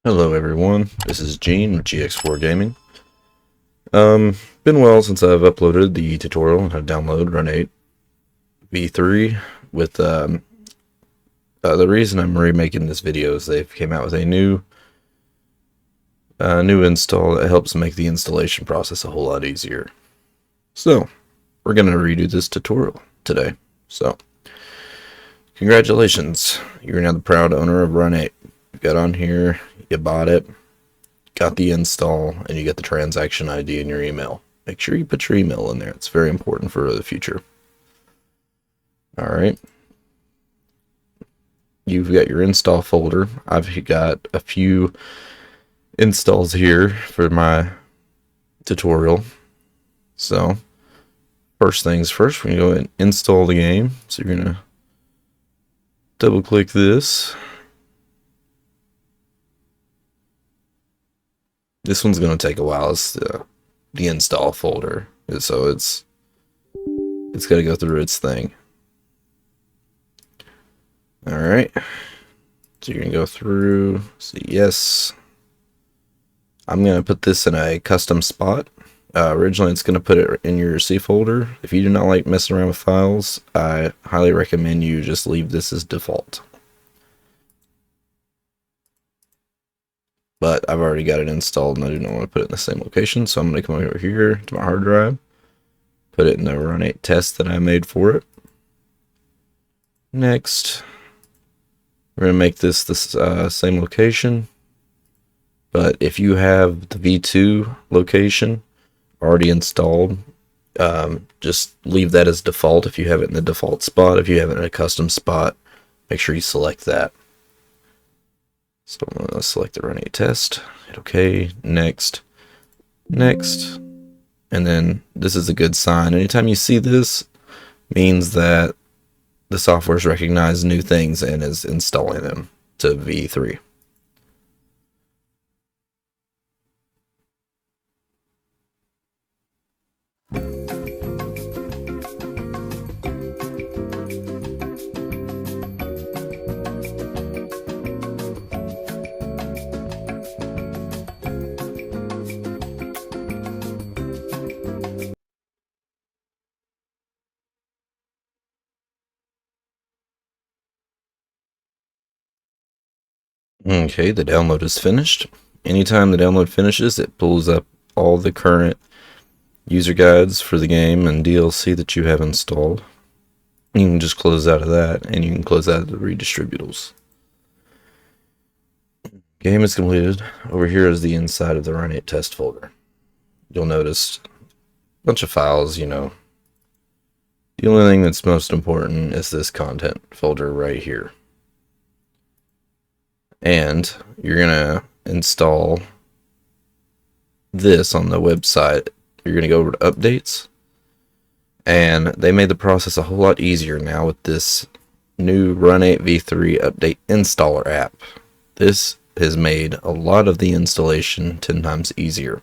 Hello everyone, this is Gene with GX4 Gaming. Been a while since I've uploaded the tutorial on how to download Run-8 V3 with the reason I'm remaking this video is they've came out with a new install that helps make the installation process a whole lot easier. So, we're going to redo this tutorial today. So, congratulations, you're now the proud owner of Run-8. You got on here, you bought it, got the install, and you get the transaction ID in your email. Make sure you put your email in there. It's very important for the future. Alright. You've got your install folder. I've got a few installs here for my tutorial. So, first things first, we're going to go and install the game. So you're going to double click this. This one's going to take a while. It's the install folder, so it's got to go through its thing. Alright, so you're going to go through, say yes. I'm going to put this in a custom spot. Originally it's going to put it in your C folder. If you do not like messing around with files, I highly recommend you just leave this as default. But I've already got it installed and I do not want to put it in the same location, so I'm going to come over here to my hard drive, put it in the Run-8 test that I made for it. Next, we're going to make this the same location, but if you have the V2 location already installed, just leave that as default if you have it in the default spot. If you have it in a custom spot, make sure you select that. So I'm going to select the Run-8 test, hit OK, next, next, and then this is a good sign. Anytime you see this, means that the software's recognized new things and is installing them to V3. Okay, the download is finished. Anytime the download finishes, it pulls up all the current user guides for the game and DLC that you have installed. You can just close out of that, and you can close out of the redistributables. Game is completed. Over here is the inside of the Run-8 test folder. You'll notice a bunch of files, you know. The only thing that's most important is this content folder right here. And you're going to install this on the website. You're going to go over to updates. And they made the process a whole lot easier now with this new Run-8 V3 update installer app. This has made a lot of the installation 10 times easier.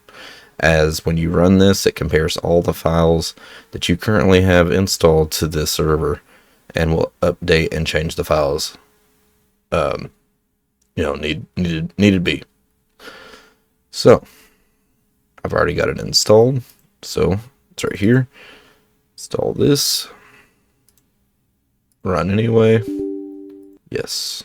As when you run this, it compares all the files that you currently have installed to this server and will update and change the files needed be. So I've already got it installed, so it's right here. Install this, run anyway, yes,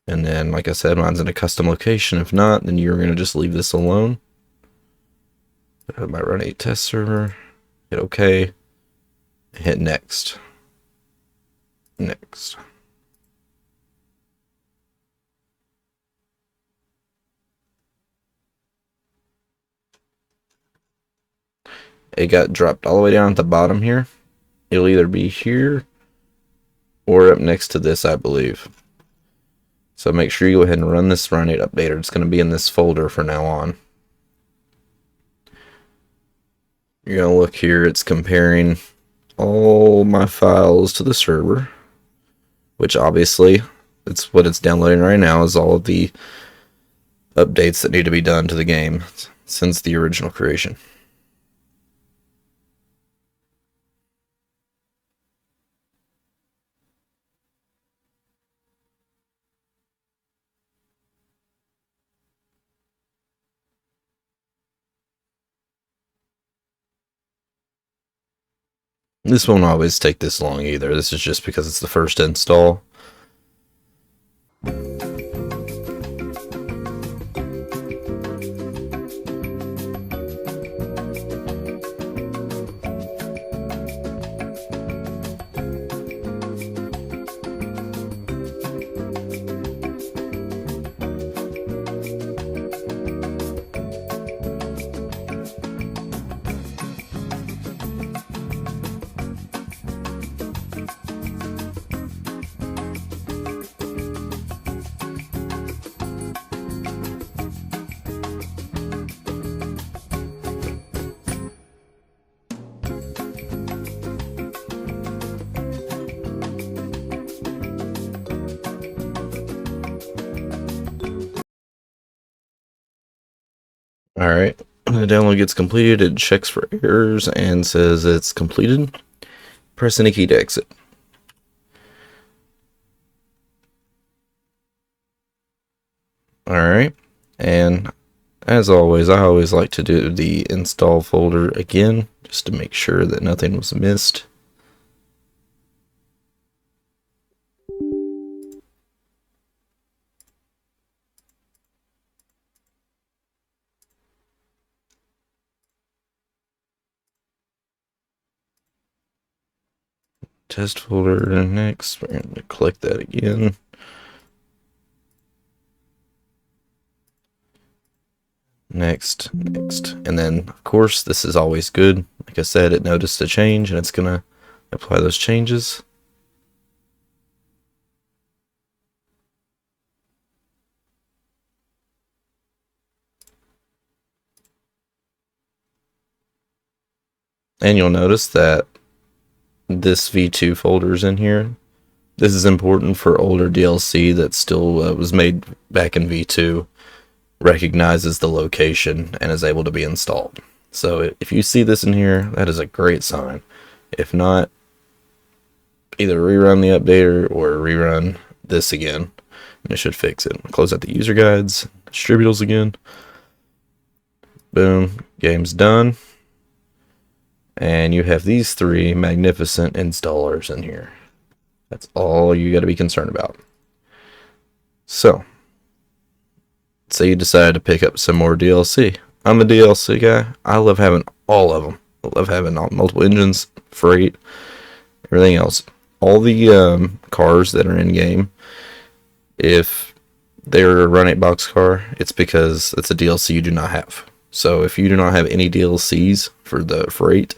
and then like I said, mine's in a custom location. If not, then you're going to just leave this alone. My Run-8 test server, hit OK, hit next. Next. It got dropped all the way down at the bottom here. It'll either be here or up next to this, I believe. So make sure you go ahead and run this Run-8 Updater. It's going to be in this folder for now on. You're going to look here. It's comparing all my files to the server, which obviously it's what it's downloading right now is all of the updates that need to be done to the game since the original creation. This won't always take this long either. This is just because it's the first install. Alright, when the download gets completed, it checks for errors and says it's completed. Press any key to exit. Alright, and as always, I always like to do the install folder again, just to make sure that nothing was missed. Test folder next. We're going to click that again. Next, and then of course this is always good. Like I said, it noticed a change and it's gonna apply those changes. And you'll notice that this V2 folder is in here. This is important for older DLC that still was made back in V2, recognizes the location and is able to be installed. So if you see this in here, that is a great sign. If not, either rerun the updater or rerun this again, and it should fix it. Close out the user guides, distributors again. Boom, game's done. And you have these three magnificent installers in here. That's all you got to be concerned about. So, say you decide to pick up some more DLC. I'm a DLC guy. I love having all of them. I love having multiple engines, freight, everything else. All the cars that are in game, if they're a Run-8 box car, it's because it's a DLC you do not have. So if you do not have any DLCs for the freight,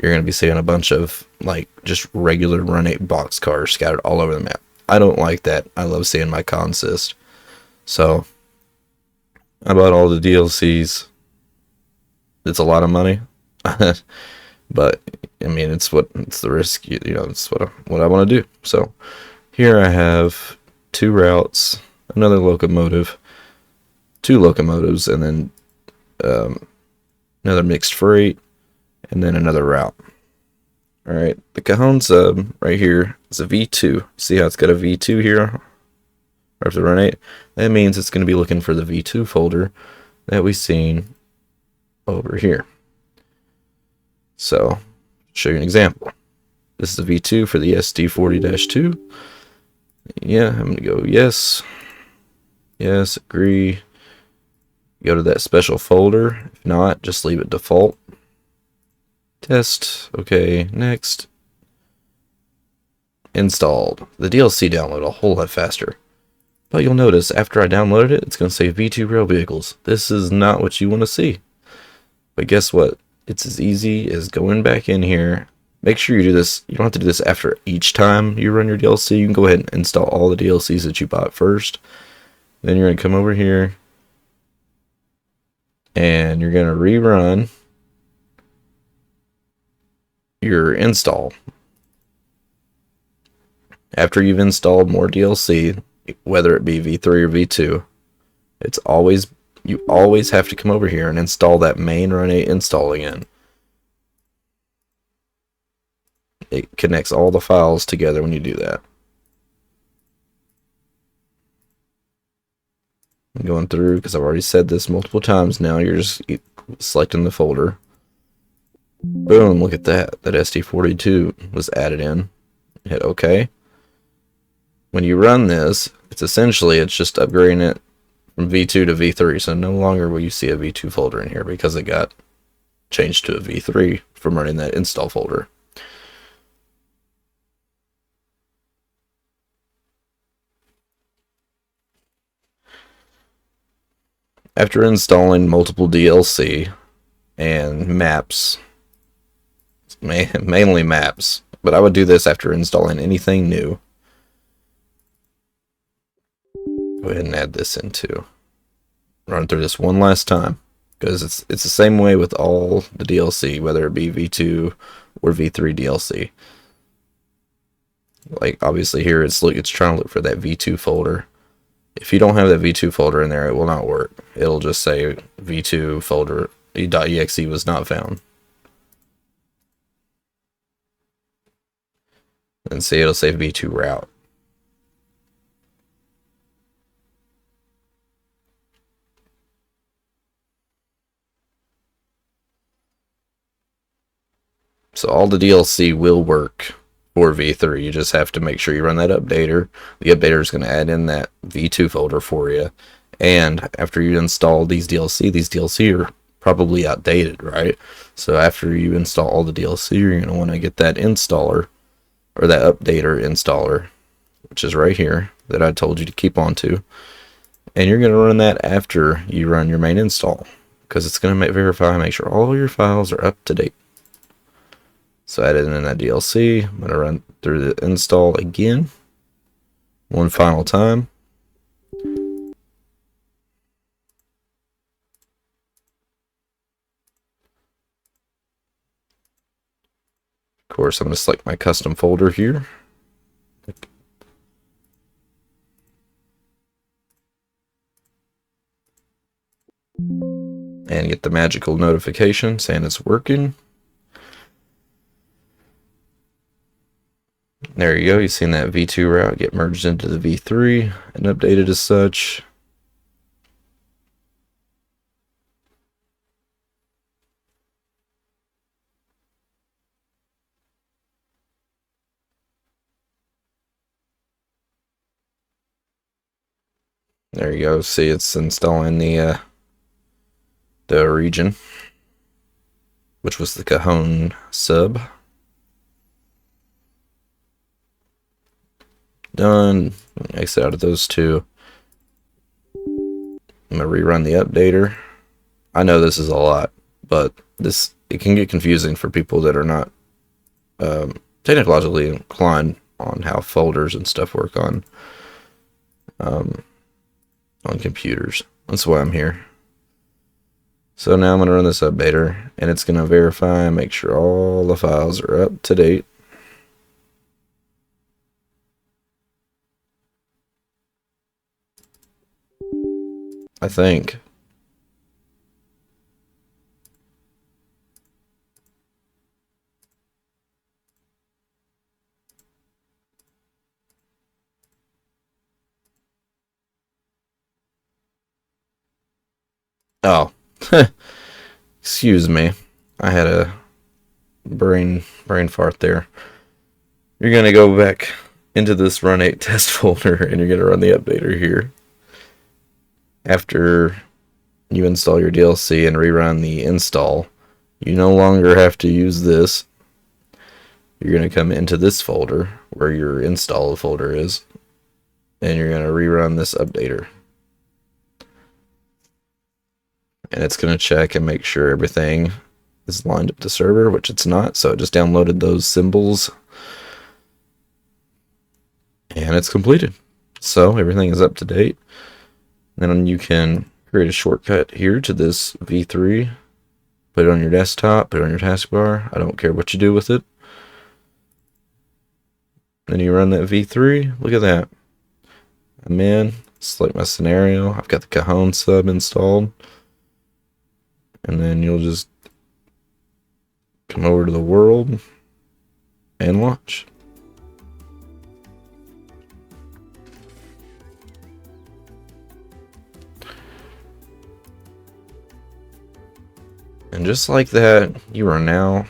you're going to be seeing a bunch of like just regular Run-8 box cars scattered all over the map. I don't like that. I love seeing my consist. So I bought all the DLCs. It's a lot of money, but I mean it's the risk. You know, it's what I want to do. So here I have 2 routes, another locomotive, 2 locomotives, and then another mixed freight, and then another route. Alright, the Cajon sub right here is a V2. See how it's got a V2 here? Or the Run-8? That means it's going to be looking for the V2 folder that we've seen over here. So, show you an example. This is the V2 for the SD40-2. Yeah, I'm going to go yes. Yes, agree. Go to that special folder. If not, just leave it default. Test. Okay, next. Installed. The DLC downloaded a whole lot faster. But you'll notice after I downloaded it, it's going to say V2 Rail Vehicles. This is not what you want to see. But guess what? It's as easy as going back in here. Make sure you do this. You don't have to do this after each time you run your DLC. You can go ahead and install all the DLCs that you bought first. Then you're going to come over here. And you're going to rerun your install. After you've installed more DLC, whether it be V3 or V2, you always have to come over here and install that main Run-8 install again. It connects all the files together when you do that. I'm going through because I've already said this multiple times now. You're just selecting the folder. Boom, look at that. That SD42 was added in. Hit OK. When you run this, it's just upgrading it from V2 to V3. So no longer will you see a V2 folder in here because it got changed to a V3 from running that install folder. After installing multiple DLC and maps, mainly maps, but I would do this after installing anything new. Go ahead and add this in too. Run through this one last time because it's the same way with all the DLC, whether it be V2 or V3 DLC. Like obviously here it's trying to look for that V2 folder. If you don't have that V2 folder in there, it will not work. It'll just say V2 folder .exe was not found. And see, it'll say V2 route. So all the DLC will work for V3. You just have to make sure you run that updater. The updater is going to add in that V2 folder for you. And after you install these DLC are probably outdated, right? So after you install all the DLC, you're going to want to get that installer, or that updater installer, which is right here, that I told you to keep on to. And you're going to run that after you run your main install, because it's going to verify, make sure all your files are up to date. So I added in that DLC. I'm going to run through the install again, one final time. Of course, I'm going to select my custom folder here. And get the magical notification saying it's working. There you go. You've seen that V2 route get merged into the V3 and updated as such. There you go. See, it's installing the region, which was the Cajon sub. Done. Exit out of those two. I'm going to rerun the updater. I know this is a lot, but it can get confusing for people that are not technologically inclined on how folders and stuff work on computers. That's why I'm here. So now I'm going to run this updater, and it's going to verify and make sure all the files are up to date. I think. Oh, excuse me. I had a brain fart there. You're gonna go back into this Run-8 test folder, and you're gonna run the updater here. After you install your DLC and rerun the install, you no longer have to use this. You're gonna come into this folder where your install folder is, and you're gonna rerun this updater. And it's going to check and make sure everything is lined up to server, which it's not. So it just downloaded those symbols. And it's completed. So everything is up to date. Then you can create a shortcut here to this V3. Put it on your desktop, put it on your taskbar. I don't care what you do with it. Then you run that V3. Look at that. I'm in. Select my scenario. I've got the Cajon sub installed. And then you'll just come over to the world and launch. And just like that, you are now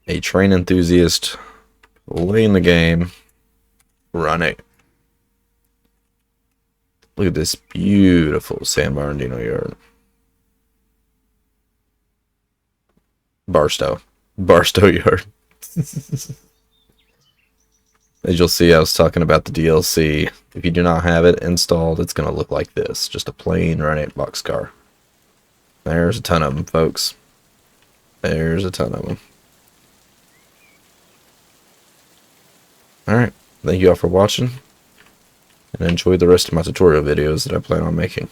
a train enthusiast playing the game Run-8. Look at this beautiful San Bernardino yard. Barstow yard. As you'll see, I was talking about the DLC. If you do not have it installed, it's going to look like this. Just a plain Run-8 boxcar. There's a ton of them, folks. There's a ton of them. Alright, thank you all for watching, and enjoy the rest of my tutorial videos that I plan on making.